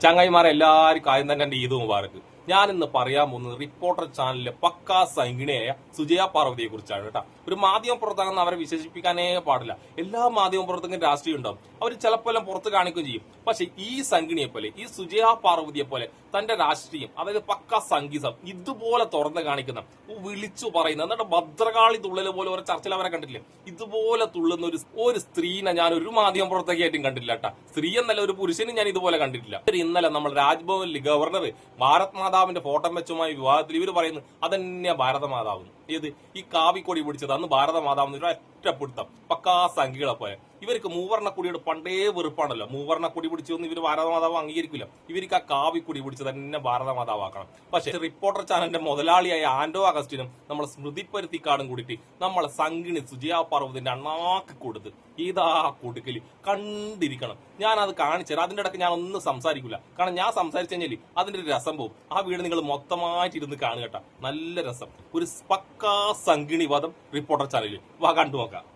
ചങ്ങായിമാരെ എല്ലാവരും കാര്യം തന്നെ എന്റെ ഈദ് മുബാറക്ക്. ഞാൻ ഇന്ന് പറയാൻ പോകുന്നത് റിപ്പോർട്ടർ ചാനലിലെ പക്കാ സംഗിണിയായ സുജയ പാർവതിയെ കുറിച്ചാണ് കേട്ടോ. ഒരു മാധ്യമ പ്രവർത്തകൻ അവരെ വിശേഷിപ്പിക്കാനേ പാടില്ല. എല്ലാ മാധ്യമ പ്രവർത്തകരും രാഷ്ട്രീയം ഉണ്ടാവും, അവർ ചിലപ്പോൾ പുറത്ത് കാണിക്കുകയും ചെയ്യും. പക്ഷെ ഈ സംഗിണിയെ പോലെ, ഈ സുജയ പാർവതിയെ പോലെ തന്റെ രാഷ്ട്രീയം, അതായത് പക്കാ സംഗീതം ഇതുപോലെ തുറന്ന് കാണിക്കുന്ന, വിളിച്ചു പറയുന്ന, എന്നിട്ട് ഭദ്രകാളി തുള്ളല് പോലെ ഒരു ചർച്ചയിൽ അവരെ കണ്ടിട്ടില്ലേ? ഇതുപോലെ തുള്ളുന്ന ഒരു സ്ത്രീനെ ഞാൻ ഒരു മാധ്യമ പ്രവർത്തകയായിട്ടും കണ്ടില്ല കേട്ടാ. സ്ത്രീ എന്നല്ല, ഒരു പുരുഷനും ഞാൻ ഇതുപോലെ കണ്ടിട്ടില്ല. ഇന്നലെ നമ്മൾ രാജ്ഭവനിൽ ഗവർണർ ഭാരത് മാതാവിന്റെ ഫോട്ടോ വെച്ചുമായി വിവാദത്തിൽ ഇവർ പറയുന്നു അതന്നെ ഭാരത മാതാവ്. ഏത് ഈ കാവിക്കൊടി പിടിച്ചത് അന്ന് ഭാരത മാതാവ് ഒറ്റപ്പെടുത്താം പക്കാ സംഖ്യകളെ പോലെ. ഇവർക്ക് മൂവർണ്ണക്കൊടിയോട് പണ്ടേ വെറുപ്പാണല്ലോ. മൂവർണ്ണക്കൊടി പിടിച്ചൊന്നും ഇവർ ഭാരതമാതാവ് അംഗീകരിക്കില്ല. ഇവർക്ക് ആ കാവിക്കൊടി പിടിച്ച് തന്നെ ഭാരതമാതാവാക്കണം. പക്ഷെ റിപ്പോർട്ടർ ചാനലിന്റെ മുതലാളിയായ ആന്റോ അഗസ്റ്റിനും നമ്മൾ സ്മൃതിപ്പരുത്തിക്കാടും കൂടിയിട്ട് നമ്മളെ സംഗിണി സുജയ പാർവതിന്റെ അണ്ണാക്കി കൊടുത്ത് ഇതാ കൊടുക്കല് കണ്ടിരിക്കണം. ഞാൻ അത് കാണിച്ചുതരാം. അതിന്റെ ഇടയ്ക്ക് ഞാൻ ഒന്നും സംസാരിക്കില്ല, കാരണം ഞാൻ സംസാരിച്ചു കഴിഞ്ഞാൽ അതിന്റെ ഒരു രസം പോകും. ആ വീട് നിങ്ങൾ മൊത്തമായിട്ട് ഇരുന്ന് കാണുക കേട്ടാ. നല്ല രസം. ഒരു പക്കാ സംഗിണി വാദം റിപ്പോർട്ടർ ചാനലിൽ കണ്ടു നോക്കാം.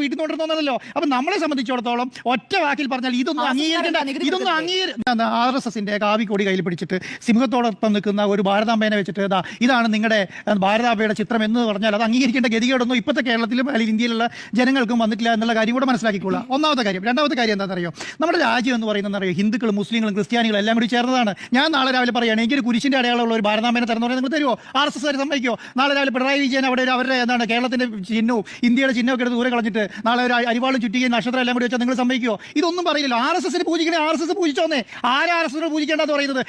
വീട്ടിൽ കൊണ്ടിരുന്നല്ലോ. അപ്പൊ നമ്മളെ സംബന്ധിച്ചിടത്തോളം ഒറ്റ വാക്കിൽ പറഞ്ഞാൽ ഇതൊന്നും അംഗീകരിക്കേണ്ട RSSന്റെ കാവിക്കൊടി കയ്യിൽ പിടിച്ചിട്ട് സിംഹത്തോടൊപ്പം നിൽക്കുന്ന ഒരു ഭാരതാംബേനെ വെച്ചിട്ട് ഇതാണ് നിങ്ങളുടെ ഭാരതാംബയുടെ ചിത്രം എന്ന് പറഞ്ഞാൽ അത് അംഗീകരിക്കേണ്ട ഗതികേടൊന്നും ഇപ്പോഴത്തെ കേരളത്തിലും അല്ലെങ്കിൽ ഇന്ത്യയിലുള്ള ജനങ്ങൾക്കും വന്നിട്ടില്ല എന്നുള്ള കാര്യം കൂടെ മനസ്സിലാക്കിക്കൊള്ളുക. ഒന്നാമത്തെ കാര്യം. രണ്ടാമത്തെ കാര്യം എന്താണെന്നറിയോ? നമ്മുടെ രാജ്യം എന്ന് പറയുന്നത് അറിയോ, ഹിന്ദുക്കളും മുസ്ലിങ്ങളും ക്രിസ്ത്യാനികളും എല്ലാം കൂടി ചേർന്നതാണ്. ഞാൻ നാളെ രാവിലെ പറയുകയാണ് എനിക്ക് ഒരു കുരിശിന്റെ അടയാളമുള്ള ഒരു ഭാരതാംബേനെ തരുന്ന നിങ്ങൾ തരുമോ? RSS സമ്മതിക്കോ? നാളെ രാവിലെ പിണറായി വിജയൻ അവരുടെ എന്താണ് കേരളത്തിന്റെ ചിഹ്നവും ഇന്ത്യയുടെ ചിഹ്നമൊക്കെ എടുത്ത് ദൂരെ കളഞ്ഞിട്ട് നാളെ ഒരു അരിവാളും ചുറ്റികയും നക്ഷത്രം എല്ലാം കൂടി വെച്ചാൽ നിങ്ങൾ സമ്മതിക്കുമോ? ഇതൊന്നും പറയില്ലല്ലോ. RSSന് പൂജിക്കണേ RSS പൂജിച്ചോന്നേ. ആരാ RSSന് പൂജിക്കേണ്ടെന്ന് പറയുന്നത്?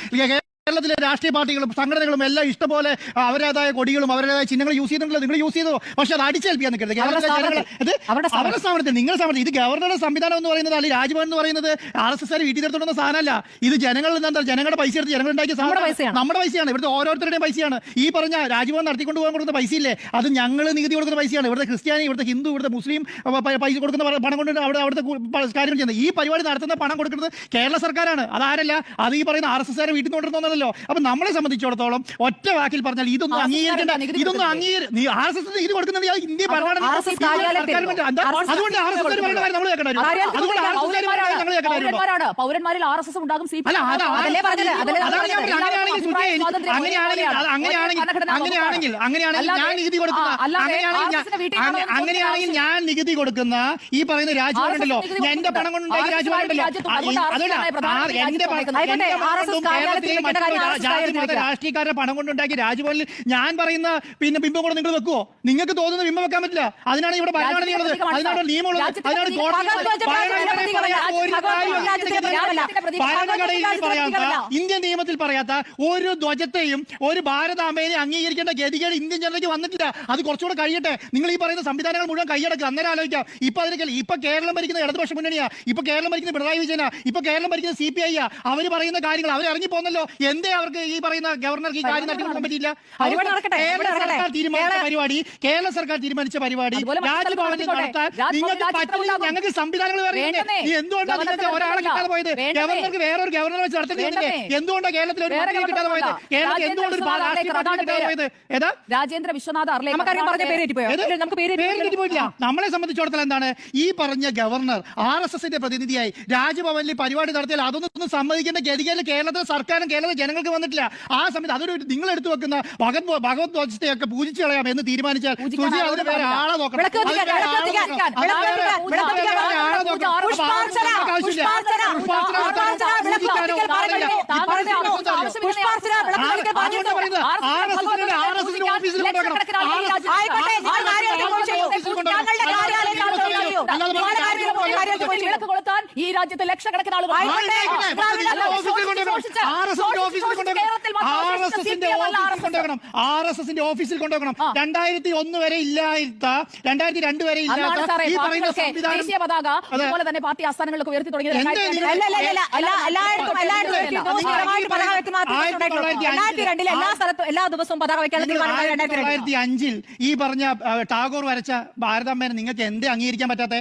കേരളത്തിലെ രാഷ്ട്രീയ പാർട്ടികളും സംഘടനകളും എല്ലാം ഇഷ്ടംപോലെ അവരുടേതായ കൊടികളും അവരുടേതായ ചിഹ്നങ്ങൾ യൂസ് ചെയ്യുന്നുണ്ടല്ലോ. നിങ്ങൾ യൂസ് ചെയ്തോ, പക്ഷെ അത് അടിച്ചേൽപ്പിക്കാൻ നിൽക്കരുത്. അവരുടെ സ്ഥാപനത്തിൽ നിങ്ങളുടെ സ്ഥാപനത്തിൽ ഇത് ഗവർണറുടെ സംവിധാനം എന്ന് പറയുന്നത് അല്ലെങ്കിൽ രാജ്ഭവൻ എന്ന് പറയുന്നത് RSS വീട്ടിൽ നിർത്തുന്ന സാധനമല്ല. ഇത് ജനങ്ങളിൽ എന്താ ജനങ്ങളുടെ പൈസ എടുത്ത് ജനങ്ങൾ ഉണ്ടാക്കിയ സാധനം, നമ്മുടെ പൈസയാണ്. ഇവിടുത്തെ ഓരോരുത്തരുടെയും പൈസയാണ്. ഈ പറഞ്ഞ രാജ്ഭവൻ നടത്തിക്കൊണ്ട് പോകാൻ കൊടുക്കുന്ന പൈസയില്ലേ, അത് ഞങ്ങൾ നികുതി കൊടുക്കുന്ന പൈസയാണ്. ഇവിടുത്തെ ക്രിസ്ത്യാനി, ഇവിടുത്തെ ഹിന്ദു, ഇവിടുത്തെ മുസ്ലിം പൈസ കൊടുക്കുന്ന പണം കൊണ്ട് അവിടുത്തെ കാര്യങ്ങൾ ചെയ്യുന്നത്. ഈ പരിപാടി നടത്തുന്ന പണം കൊടുക്കുന്നത് കേരള സർക്കാരാണ്. അതാരല്ല, അത് ഈ പറയുന്ന RSS വീട്ടിൽ കൊണ്ടിരുന്നല്ലോ. അപ്പൊ നമ്മളെ സംബന്ധിച്ചിടത്തോളം ഒറ്റ വാക്കിൽ പറഞ്ഞാൽ ഇതൊന്നും അംഗീകരിക്കേണ്ട. ഇതൊന്നും RSS ഇത് കൊടുക്കുന്നത് ഇന്ത്യ ഭരണഘടന. അതുകൊണ്ട് പൗരന്മാരിൽ RSS ഉണ്ടാകും. അങ്ങനെയാണെങ്കിൽ ഞാൻ നികുതി കൊടുക്കുന്ന ഈ പറയുന്ന രാജ്യമുണ്ടല്ലോ, എന്റെ പണം കൊണ്ടുണ്ടാക്കിയ രാജ്യമുണ്ടല്ലോ, രാഷ്ട്രീയക്കാരുടെ പണം കൊണ്ടുണ്ടാക്കിയ രാജ്ഭവനിൽ ഞാൻ പറയുന്ന പിന്നെ ബിംബം കൂടെ നിങ്ങൾ വെക്കുവോ? നിങ്ങൾക്ക് തോന്നുന്ന ബിംബം വെക്കാൻ പറ്റില്ല. അതിനാണ് ഇവിടെ ഭരണഘടന ഉള്ളത്, അതിനാണ് നിയമമുള്ളത്, അതിനാണ് ഭരണഘടനയിൽ പറയാത്ത, ഇന്ത്യൻ നിയമത്തിൽ പറയാത്ത ഒരു ധ്വജത്തെയും ഒരു ഭാരതാംബേനെ അംഗീകരിക്കേണ്ട ഗതികേട് ഇന്ത്യൻ ജനതയ്ക്ക് വന്നിട്ടില്ല. അത് കുറച്ചുകൂടെ കഴിയട്ടെ. നിങ്ങൾ ഈ പറയുന്ന സംവിധാനങ്ങൾ മുഴുവൻ കൈയടക്കുക, അന്നേരം ആലോചിക്കാം. ഇപ്പൊ കേരളം ഭരിക്കുന്ന ഇടതുപക്ഷ മുന്നണിയാ, ഇപ്പൊ കേരളം ഭരിക്കുന്ന പിണറായി വിജയനാ, ഇപ്പൊ കേരളം ഭരിക്കുന്ന CPI ആ. അവർ പറയുന്ന കാര്യങ്ങൾ അവർ ഇറങ്ങി പോന്നല്ലോ. എന്തേ അവർക്ക് ഈ പറയുന്ന ഗവർണർക്ക് ഈ കാര്യം നടത്തി കൊടുക്കാൻ പറ്റിയില്ല? കേരള സർക്കാർ തീരുമാനിച്ച പരിപാടി രാജ്ഭവനിൽ നടത്താൻ നിങ്ങൾക്ക് പറ്റില്ല. ഞങ്ങൾക്ക് സംവിധാനങ്ങൾ എന്തുകൊണ്ടാണ് നിങ്ങൾക്ക് ഒരാളെ കിട്ടാതെ പോയത്? ഗവർണർക്ക് വേറൊരു ഗവർണർ വെച്ച് നടത്തുന്നില്ലേ? എന്തുകൊണ്ടാണ് കേരളത്തിൽ ഒരു കിട്ടാതെ പോയത്? കേരളത്തിൽ എന്തുകൊണ്ട് പോയത്? ഏതാ രാജേന്ദ്ര വിശ്വനാഥ് പോയില്ല. നമ്മളെ സംബന്ധിച്ചിടത്തോളം എന്താണ് ഈ പറഞ്ഞ ഗവർണർ RSSന്റെ പ്രതിനിധിയായി രാജ്ഭവനിൽ പരിപാടി നടത്തിയാൽ അതൊന്നും സമ്മതിക്കേണ്ട ഗതികേട് കേരളത്തിലെ സർക്കാരും കേരളത്തിലെ ജനങ്ങൾക്ക് വന്നിട്ടില്ല. ആ സമയത്ത് അതൊരു നിങ്ങൾ എടുത്തു വെക്കുന്ന ഭഗവത് ധ്വജത്തെയൊക്കെ പൂജിച്ചു കളയാം എന്ന് തീരുമാനിച്ചാൽ അതിന് വേറെ ആളെ നോക്കണം. ഈ രാജ്യത്തെ ലക്ഷക്കണക്കിന് ആളുകൾ RSSന്റെ ഓഫീസിൽ കൊണ്ടുപോകണം. 2001 വരെ ഇല്ലാത്ത, 2002 വരെ ഇല്ലാത്ത ഈ പറയുന്ന ദേശീയ പതാക അതുപോലെ തന്നെ പാർട്ടി ആസ്ഥാനങ്ങളൊക്കെ ഉയർത്തി തുടങ്ങിയത് 2005 ഈ പറഞ്ഞ ടാഗോർ വരച്ച ഭാരതാംബേനെ നിങ്ങൾക്ക് എന്തേ അംഗീകരിക്കാൻ പറ്റാത്ത?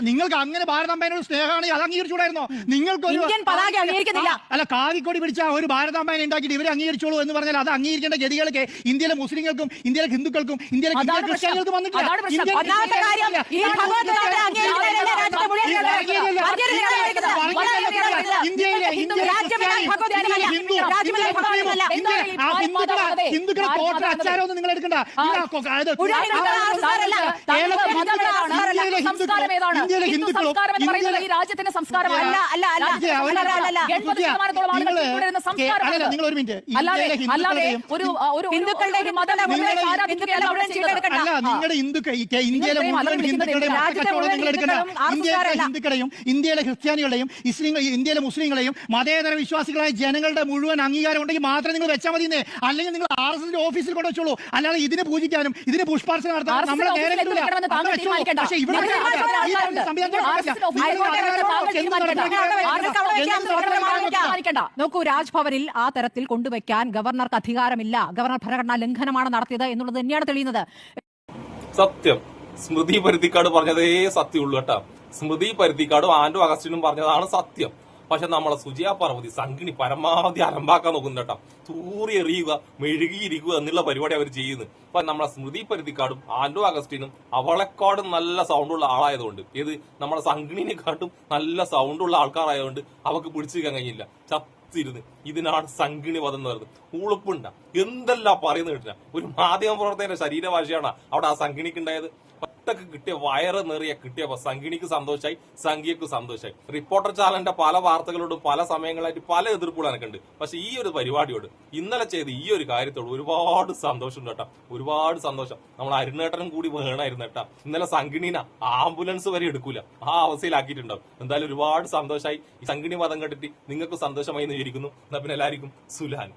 നിങ്ങൾക്ക് അങ്ങനെ ഭാരതാംബേനോട് സ്നേഹമാണെങ്കിൽ അത് അംഗീകരിച്ചുകൂടായിരുന്നോ? നിങ്ങൾക്ക് ഇന്ത്യൻ പതാക അംഗീകരിക്കുന്നില്ല. അല്ല, കാവിക്കൊടി പിടിച്ച ഒരു ഭാരതാംബേനെ ഉണ്ടാക്കിയിട്ട് ഇവരെ അംഗീകരിച്ചോളൂ എന്ന് പറഞ്ഞാൽ അത് അംഗീകരിക്കേണ്ട ഗതികളൊക്കെ ഇന്ത്യയിലെ മുസ്ലിങ്ങൾക്കും ഇന്ത്യയിലെ ഹിന്ദുക്കൾക്കും ഇന്ത്യയിലെ ക്രിസ്ത്യാനികൾക്കും വന്നിട്ടില്ല. ഹിന്ദുക്കളെ കോട്ട അച്ചാരമൊന്നും നിങ്ങൾ എടുക്കണ്ട. ഇന്ത്യയിലെ ഹിന്ദുക്കളും രാജ്യത്തിന്റെ സംസ്കാരമല്ല. നിങ്ങൾ ഒരു മിനിറ്റ്, അല്ലാതെ നിങ്ങളുടെ ഇന്ത്യയിലെ മുഴുവൻ ഹിന്ദുക്കളുടെയും നിങ്ങൾ എടുക്കണ്ട. ഇന്ത്യയിലെ ഹിന്ദുക്കളെയും ഇന്ത്യയിലെ ക്രിസ്ത്യാനികളെയും ഇന്ത്യയിലെ മുസ്ലിങ്ങളെയും മതേതര വിശ്വാസികളായ ജനങ്ങളുടെ മുഴുവൻ അംഗീകാരം ഉണ്ടെങ്കിൽ മാത്രമേ നിങ്ങൾ വെച്ചാൽ മതിയെന്നേ. അല്ലെങ്കിൽ നിങ്ങൾ RSS ഓഫീസിൽ കൊണ്ട് വെച്ചോളൂ. അല്ലാതെ ഇതിനെ പൂജിക്കാനും ഇതിനെ പുഷ്പാർച്ചന നടത്താനും നമ്മളെ നേരെ കിട്ടില്ല. പക്ഷേ ഇവിടെ നോക്കൂ, രാജ്ഭവനിൽ ആ തരത്തിൽ കൊണ്ടുവയ്ക്കാൻ ഗവർണർക്ക് അധികാരമില്ല. ഗവർണർ ഭരണഘടനാ ലംഘനമാണ് നടത്തിയത് എന്നുള്ളത് തന്നെയാണ് തെളിയുന്നത്. സത്യം സ്മൃതി പരുത്തിക്കാട് പറഞ്ഞതേ സത്യമുള്ളൂ കേട്ടാ. സ്മൃതി പരുത്തിക്കാടും ആൻഡ്രു അഗസ്റ്റിനും പറഞ്ഞതാണ് സത്യം. പക്ഷെ നമ്മളെ സുജയ പാർവതി സംഘിണി പരമാവധി അലമ്പാക്കാൻ നോക്കുന്നു കേട്ടോ. തൂറി എറിയുക, മെഴുകിയിരിക്കുക എന്നുള്ള പരിപാടി അവർ ചെയ്യുന്നു. അപ്പൊ നമ്മളെ സ്മൃതി പരുത്തിക്കാടും ആൻഡ്രു അഗസ്റ്റിനും അവളെക്കാടും നല്ല സൗണ്ടുള്ള ആളായതുകൊണ്ട്, ഏത് നമ്മളെ സംഘിണിനെക്കാട്ടും നല്ല സൗണ്ടുള്ള ആൾക്കാരായതുകൊണ്ട് അവർക്ക് പിടിച്ചിരിക്കാൻ കഴിഞ്ഞില്ല. ചത്തിരുന്ന് ഇതിനാണ് സംഘിണി വധം എന്ന് പറയുന്നത്. ഉളുപ്പുണ്ട എന്തെല്ലാം പറയുന്നത് കേട്ടില്ല. ഒരു മാധ്യമ പ്രവർത്തകന്റെ ശരീരഭാഷയാണ് അവിടെ ആ സംഘിണിക്ക് ഉണ്ടായത്. ഒറ്റക്ക് കിട്ടിയ വയറ് നിറയെ കിട്ടിയപ്പോ സംഘിണിക്ക് സന്തോഷമായി, സംഘിയക്ക് സന്തോഷമായി. റിപ്പോർട്ടർ ചാനലിന്റെ പല വാർത്തകളോടും പല സമയങ്ങളായിട്ട് പല എതിർപ്പുകൾ എനിക്കുണ്ട്. പക്ഷെ ഈ ഒരു പരിപാടിയോട് ഇന്നലെ ചെയ്ത് ഈ ഒരു കാര്യത്തോട് ഒരുപാട് സന്തോഷമുണ്ട് കേട്ടോ. ഒരുപാട് സന്തോഷം. നമ്മൾ അരുണേട്ടനും കൂടി വേണമായിരുന്നു കേട്ടാ. ഇന്നലെ സംഘിണീന ആംബുലൻസ് വരെ എടുക്കൂല, ആ അവസ്ഥയിലാക്കിയിട്ടുണ്ടാവും. എന്തായാലും ഒരുപാട് സന്തോഷമായി. ഈ സംഘിണി വധം കണ്ടിട്ട് നിങ്ങൾക്ക് സന്തോഷമായി എന്ന് വിചാരിക്കുന്നു. എന്നാ പിന്നെ എല്ലാവർക്കും സുലാൻ.